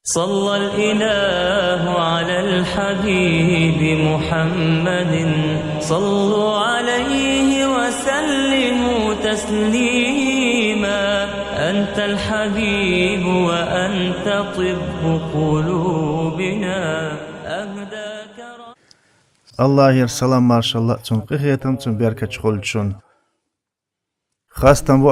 صلى الإله على الحبيب محمد صلوا عليه وسلموا تسليما أنت الحبيب وأنت طب قلوبنا أهداك الله يرسلام ماشالله تون قيتم تون بيركة خلشون خاستم بو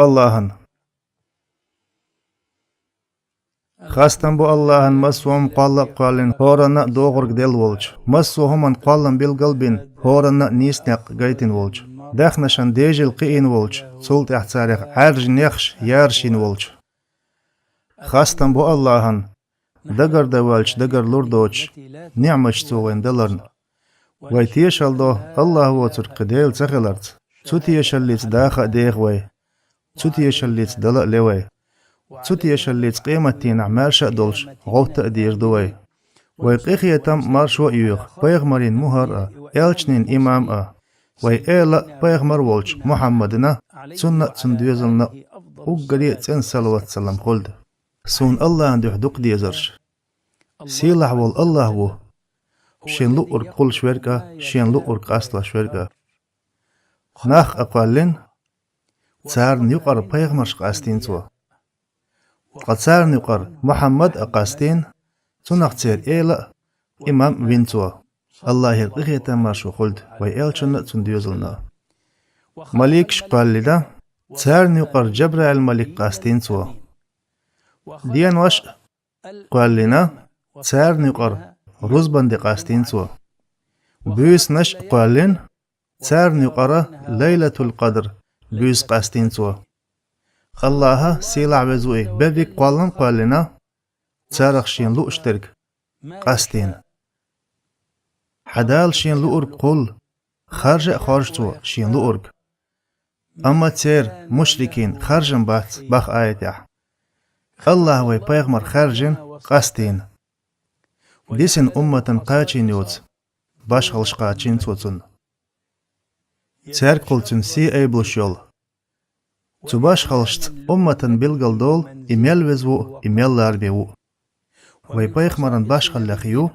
Allah'ın masum qallin horana doğurg del volç. Masuhuman qallan bil qalbin horana nisnaq gaytin volç. Daxnashan dejil qiin volç. Sult ihtarix arj nekhsh yarshin volç. Khastan bu Allah'ın dagar da volç dagar lurdoç. Ni'mach tuwen dalarn. Way tiyashaldo Allah wotur qidel tsakhilart. Tutiyashallits daakha deegway. Tutiyashallits dala leway. تتيش اللي تقيمتين عمال شادولش غو تقدير دوي ويقيخي تم مارشو يوغ بيغمرين مهر إلچنين إمام وي إيلا بيغمر والش محمدنا سنة تندوزلنا وقري تن صلوات سلام خلد سون الله عنده حدوق ديزرش سيلح وال الله وو شين لؤر قل شويركا شين لؤر قاسلا شويركا ناخ أقوالين تسارن يقر بيغمرش قاستين سوا قصار نقر محمد أقاستين تنقتير إيلا إمام وينتوا الله يلقيه تماشو خلد ويألشنا تنديوزلنا مليك شقال لدا تسار نقر جبرائيل الملك قاستين توا ديان وش قال لنا تسار نقر رزبان دي قاستين توا بيس نش قال لن تسار نقر ليلة القدر بيس قاستين توا الله سيلع بزوي ببيك قالن قالنا تارخ شين لو اشترك قاستين حدال شين لو أرق قل خارج تو شين لو أرق أما تير مشركين خارجن بات باخ آيتح الله وي بيغمر خارجن قاستين ديسن أمة قاچين يوت باش خلش قاچين توتن تير قلتن سي أي بلشيول تباش خلشت أمة بلغل دول إميل وزو إميل لاربيو ويبايخ مرن باش خلقيو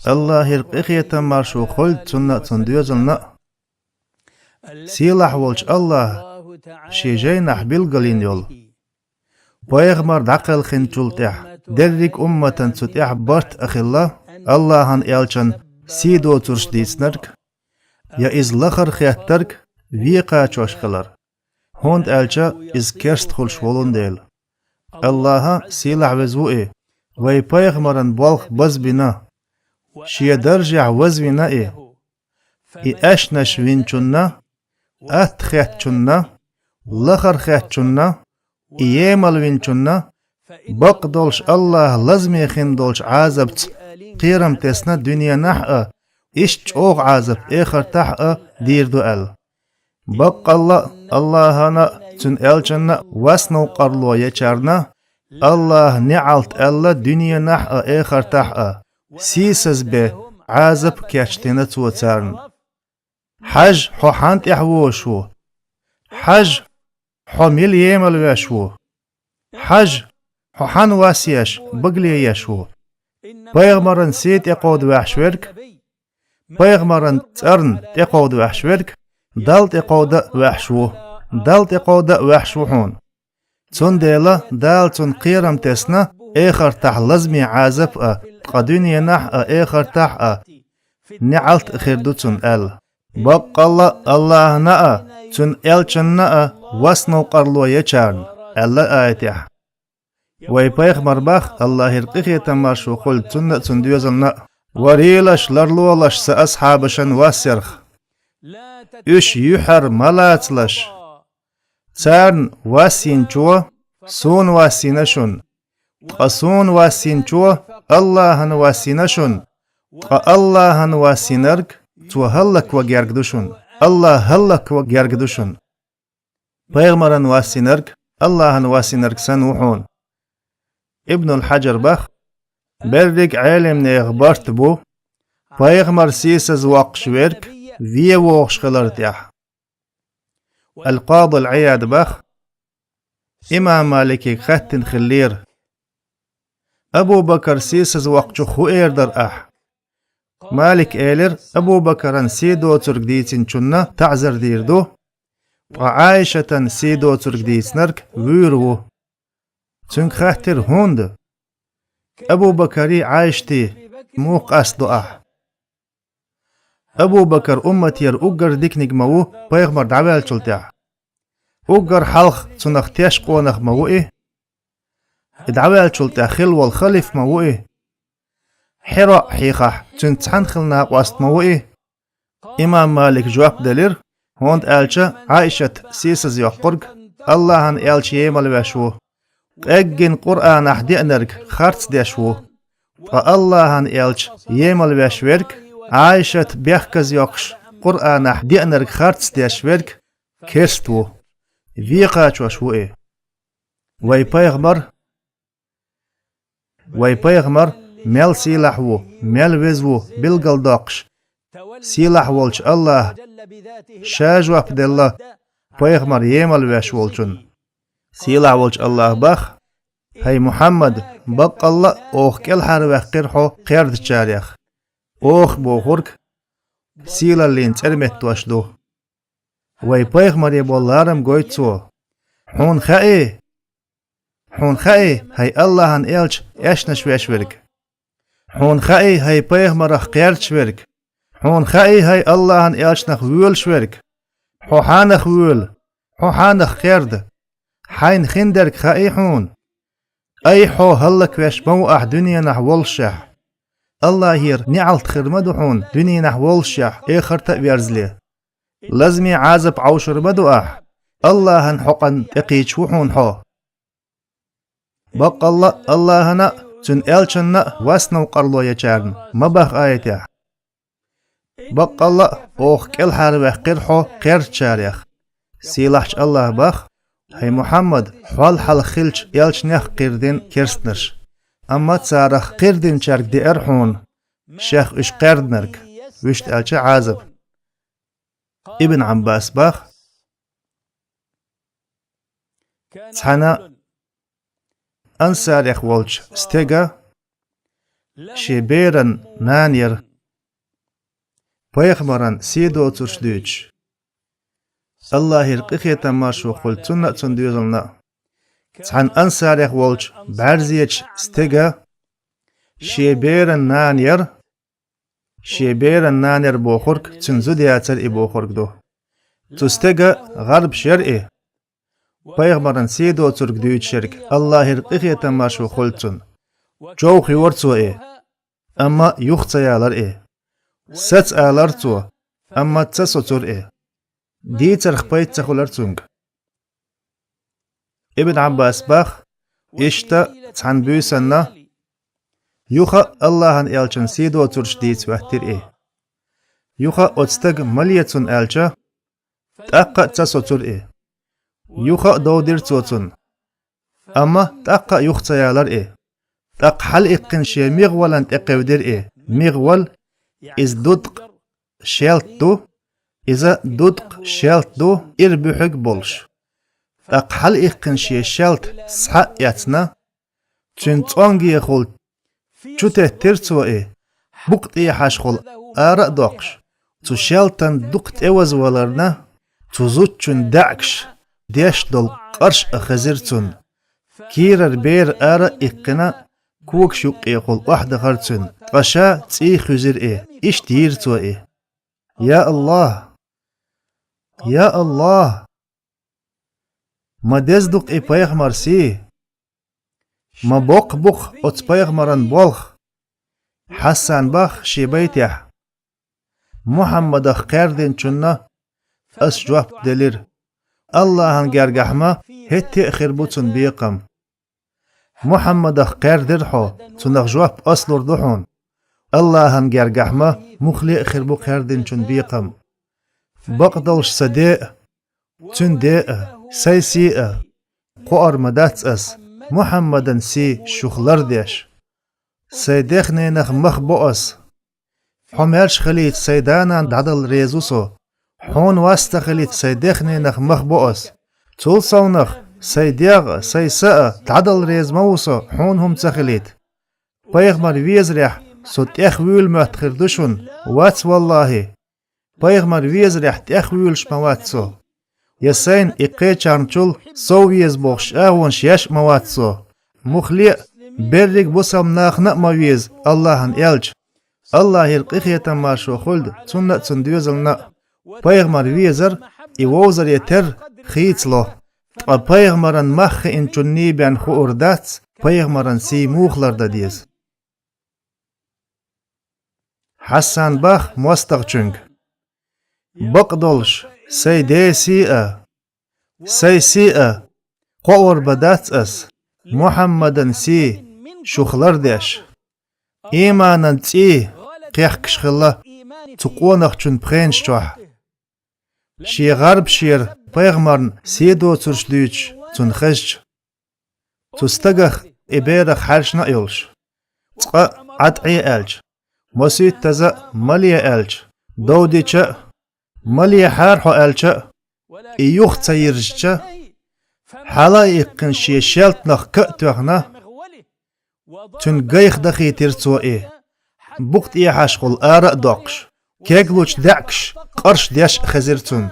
الله يرقيخية مارشو خلد سنة تندوزلنا سيلاح والش الله شيجينح بلغلين يول بايخ مر دقل خنچول تح درك أمة تتح بارت أخي الله هن إلچن سيدو ترش ديسنرك يا إز لخر خياترك ويقا چوشخلر هوند ألچا إز كرست خلش ولون ديل الله سيلع وزوئي وي بايغمرن بالخ بز بنا شيا درجع وزونا إي أشنش وينچنا أتخيتچنا لخر خيتچنا إيمال وينچنا بق دولش الله لازمي خين دولش عازبت قيرم تسنا دنيا نحأ إش چوغ عازب إخر تحأ دير دوال بق الله هنا تن ألچنا واسنو قرلو يچارنا الله نعلت ألا دنيا نحأ إخر تحأ سيسز به عازب كيشتنا توتارن حج حو حانت إحوشو حج حو ميل يمل وشو حج حو حان واسيش بقلي يشو بيغمرن سيت يقود وحشورك بيغمرن ترن يقود وحشورك دالت إقودة وحشو دالت إقودة وحشوحون تون ديلا دال تون قيرم تسنا إخر تح لزمي عازب قدوني نح إخر تح نعلت خيردو تون أل بق الله نأ تون ألچن نأ واسنو قرلو يچارن ألا آيتح وي بيغمر باخ الله يرقيخي تمارشو قل تون ديوزلنا وريلش لرلولش سأصحابشن واسيرخ إش يحر ملاتلش تارن واسين چوا سون واسينشون قصون واسين چوا اللهن واسينشون اللهن واسينرك تو هلك وگرگدشون الله هلك وگرگدشون بيغمرن واسينرك اللهن واسينرك سنوحون ابن الحجر بخ برق عالم نيغبارت بو بيغمر سيسز واقشويرك في ووغش خلرتيح القاضي العياد بخ إمام مالكي ختن خلير أبو بكر سيسز وقت خو إيردر مالك إيلر أبو بكرن سيدو ترك ديتين چنا تعزر ديردو وعائشة سيدو ترك ديتنرك ويرو چنك خاطر هوند أبو بكري عايشتي موق أصدو أبو بكر أمتير أقر ديكنيك مو بيغمر دعوال چلتع أقر حلق تنخ تيشقونخ مو دعوال چلتع خل والخلف مو حراء حيقح تنتحن خلنا قواست مو إمام مالك جواب دلير هوند ألشا عائشة سيسز يقرق اللهن ألش يمال وشو أجن قرآن أحدئنرك خارت ديشو فاللهن ألش يمال وشورك عائشة بيخكز يقش قرآن أحدئنرك خارت ديشورك كرستو فيقاش وشو وي بيغمر مل سيلحو مل وزو بالقل داقش سيلح والش الله شاج وقت الله بيغمر يمال وش والشن سيلح والش الله بخ هاي محمد بق الله اوخ كل حرف قرحو قرد تشاريخ اوخ بوخورك سيلا لين ترمت واشدو وي بيغمر يبولارم قويتسو حون خائي هاي الله هن إلش اشنش وشورك حون خائي هاي بيغمر قيرد شورك حون خائي هاي الله هن إلش نخ ويول شورك حوحانخ ويول حوحانخ قيرد حين خندرك خائي حون أي حو هلك وش موقع دنيا نح والشح الله هير نعلت خرمدو حون دنيا نح والشح إخر تأبيرزلي لازمي عازب عوشر بدو الله هن حقن اقيج وحون حو بق الله هنا تن إلشنا واسنو قرلو يجارن مبخ آيته بق الله اوخ كل حرف قرحو قرد شاريخ سيلحش الله بخ هاي محمد حال خلش إلش نخ قردين كرستنرش أما تسارخ قردين شارك دي أرحون شيخ إش قردنرك وشت ألش عازب ابن عباس بخ تحنا أنساريخ والش ستيغا شبيرن نانير بيخمرن سيدو ترشدوش الله يرقخي تماشو قل تنة تندوزلنا تحن أنساريخ والش بارزيش ستيغا شبيرن نانير بوخورك تنزو دياتر بوخورك دو تستيغا غرب شرقي بيغمرن سيدو ترك دويت شرك الله يرقخي تماشو خلتن جوخي ورتو أما يختيالر ست آلرتو أما تسوتر دي ترخ بيت تخولرتونغ ابن عباس باخ إشتا تحن بيسنا يوخا الله هن إلچن سيدو ترش ديت وحتر يوخا أتستغ مليتون ألچا تأقا تسوتر يوخا دودير توتن أما تأقا يختيالر تأق حل إقن شي مغولان تأقودر مغول إز دودق شالتو إذا دودق شالتو إربحك بولش تأق حل إقن شي شالت سحق ياتنا تنطانجي يخول چوته ترتو بقت حاشخول آراء دوقش تو شالتن دقت وزولرنا تو زوتشن دعكش ديش دول قرش أخزرتن كيرر بير آراء إقنا كوك شوق يقول واحدة خرتن غشا تي خزر إيش ديرتو يا الله ما دزدق بيغمر سي ما بق أت بيغمرن بولخ حسن بخ شبيتيح محمد قردن چنا أس جواب دلير الله هنجر جحمة هتي خربوتن بيقم محمد قردر حو تنخ جواب أصلر دحون الله هنجر جحمة مخلي خربو قردن چن بيقم بقدلش صديق تنديق سيسيق قوار مدات أس محمدن سي شخلر ديش سيدخني نخ مخبؤس حميرش خليت سيدانا دعدل ريزوسو حون واستا خليت سيدخني نخ مخبؤس تول صونخ سيديغ سيساء تعدل ريز موسو حون هم تخليت Paygmar vizreh sut wül mötxirduşun wats wallahi. Paygmar vizreh wül shmawatso. Yasayn iqecharnchul soviez box awon shash mawatso. Mukhli berrik busam nakhna mawiz Allah'ın elç. Allah'il qikhiyatan ma shu khuld sunnat sundiyazalna. Paygmar vizar iwozar yeter khitslo. Paygmaran makh inchunni ben khurdats Paygmaran si mukhlarda diz. Hassan Bach mostaqchung. Baqdolsh Saydesi'a Saysi'a Qawr badatsas Muhammadan si shukhlardash imanan tsi qiyqshkhilla tsuqonaqchun prenchchwa shi gharb shir Paygmarn sido tsurshlych tsun khashch tustagakh iberakh harshna yolsh qa at'i elch mosit taza maliya elch dawdicha مالي حارحو ألشا إيوخ تسيرجشا حالا إيقن شيشالت نخ كأتوغنا تن قيخ دخي ترسو إيه بوقت إيه حاشقل آراء دوقش كيقلوش دعكش قرش ديش خزيرتون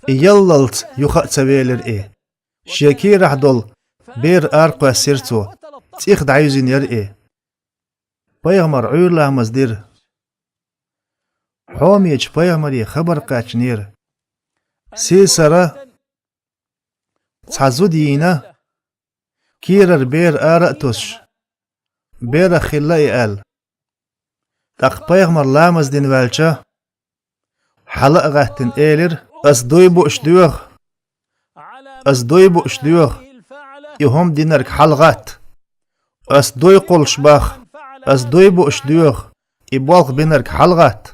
إياللت يوخا تسويلر إيه شيكي راح دول بير آرقو أسيرتو تيخ دعيوزين ير إيه بايغمر عيور لا مزدير حوميج Paygmari خبر قاچنير سيسرا تعزودينا كيرر بير آرأتوش بير خلاي آل تاق Paygmar لامز دين والچا حلق غاهتن إيلر أصدويبو اشدويغ يهم دينرك حلغات أصدوي قولش باخ أصدويبو اشدويغ إبالغ بينرك حلغات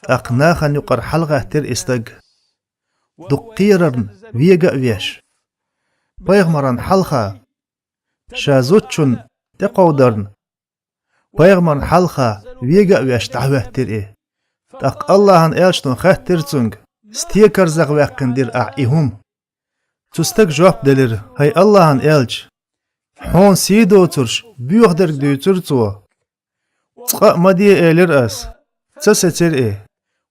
أقناخا يقر حلقة تر استق دقيرن ويقع ويش Paygmar'ın halqa şazutçun teqawdarn Paygmar'ın halqa ويقع ويش دعوهتر إيه تاق Allah'ın elçtun xahtirtsung stiyekar zaqvaqindir ihum تستق جواب دلر هاي Allah'ın elç حون سيدو ترش بيوخدرك ديو ترتو تقا مدي إيلر أس تساتر إيه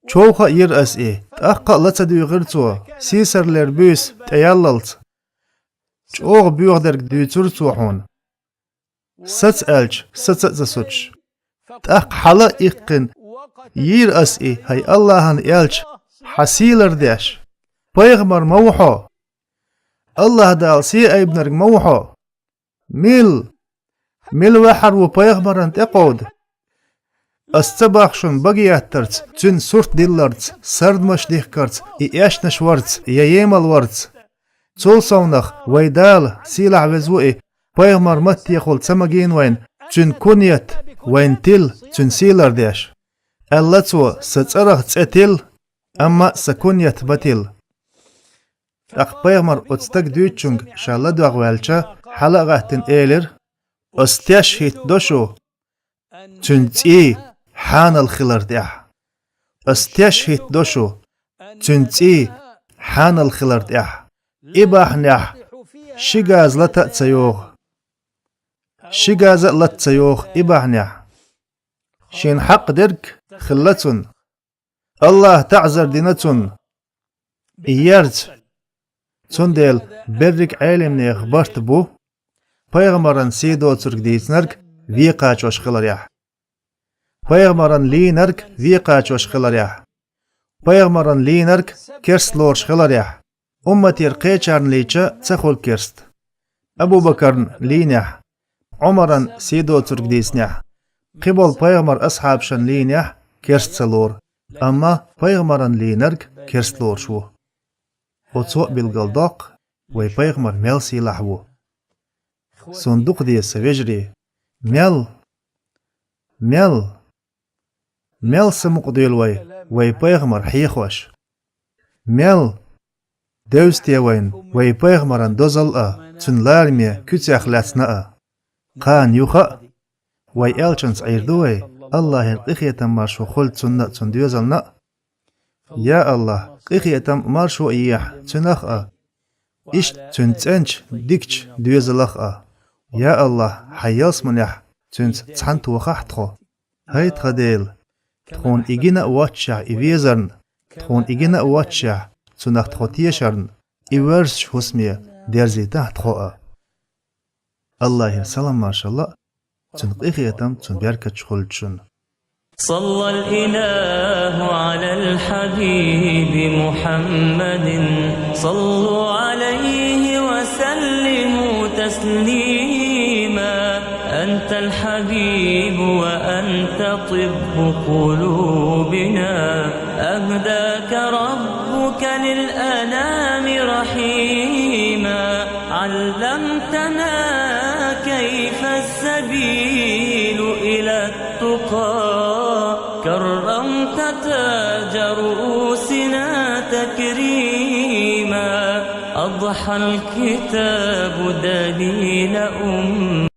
چوخا ير أس إيه تأقا لتدو غرتو سيسرلر بيس تياللت چوغ بيوخدرك ديو ترتو حون ست ألج ست زسوچ تأق حلا إقن ير أس إيه هاي Allah'ın elç حسيلر ديش Paygmar موحو الله دال سي أيبنرك موحو ميل وحر و Paygmar'ın تقود استباخشون بقياترت تن سورت ديلرت سردمش ديخكرت إياشنش ورت ييمال ورت تول صونخ ويدال سيلع وزوئي Paygmar مت يخول تسمجين وين تن كونيت وين تيل تن سيلر ديش اللتو سترغ تسأتيل أما سكونيت بتيل أق Paygmar أتستق دويتشنگ شالا دوغ والچا حلقة تن إيلر أستياش هيت دوشو تنتي حان الخلر ديح أستياش هيت دوشو تنتي حان الخلر ديح إباح نيح شيغاز لتأتسيوغ شيغاز لتأتسيوغ إباح نيح شين حق درك خلتون الله تعذر دينتون إيارت تندل برك عالم نيخ بارت بو Paygmar'ın sido Türk deysnark vika çoşkılar ya. Paygmar'ın linark vika çoşkılar ya. Paygmar'ın linark kerslor şkılar ya. Ummatir qeçarn liça tsakol kerst. Abu Bakar'n linah. Umar'ın sido Türk deysnah. Qibol Paygmar ashabşan linah kerst salor. Amma Paygmar'ın linark kerstlor şu. Otso bilgaldaq ve Paygmar mel silah bu. صندوق دي سويجري ميل سمق ديل وي Paygmar حيخوش ميل دوستي وين وي Paygmar'ın dozal تنلارمي كتاخ لاتنا قان يوخا وي elchans ayırdوي Allah'ın قيخيتم مارشو خلت سنة تنديوزلنا يا الله قيخيتم مارشو إيح تنخ إش تنتنش ديكش ديوزلخ يا الله حياس منح تنس تسحنت وخحتخو هيت غديل تخون إجينا واتشع إفيزرن تخون إجينا واتشع تنخ تخوتيشرن إورش حسمية درزي تحت خوأ الله سلام ما شاء الله تنقيخ يتم تنبيركة شخلتشن صلى الإله على الحبيب محمد صلوا عليه وسلموا تسليما أنت الحبيب وأنت طب قلوبنا أهداك ربك للأنام رحيما علمتنا كيف السبيل إلى التقى كرمت تاج رؤوسنا تكريما أضحى الكتاب دليل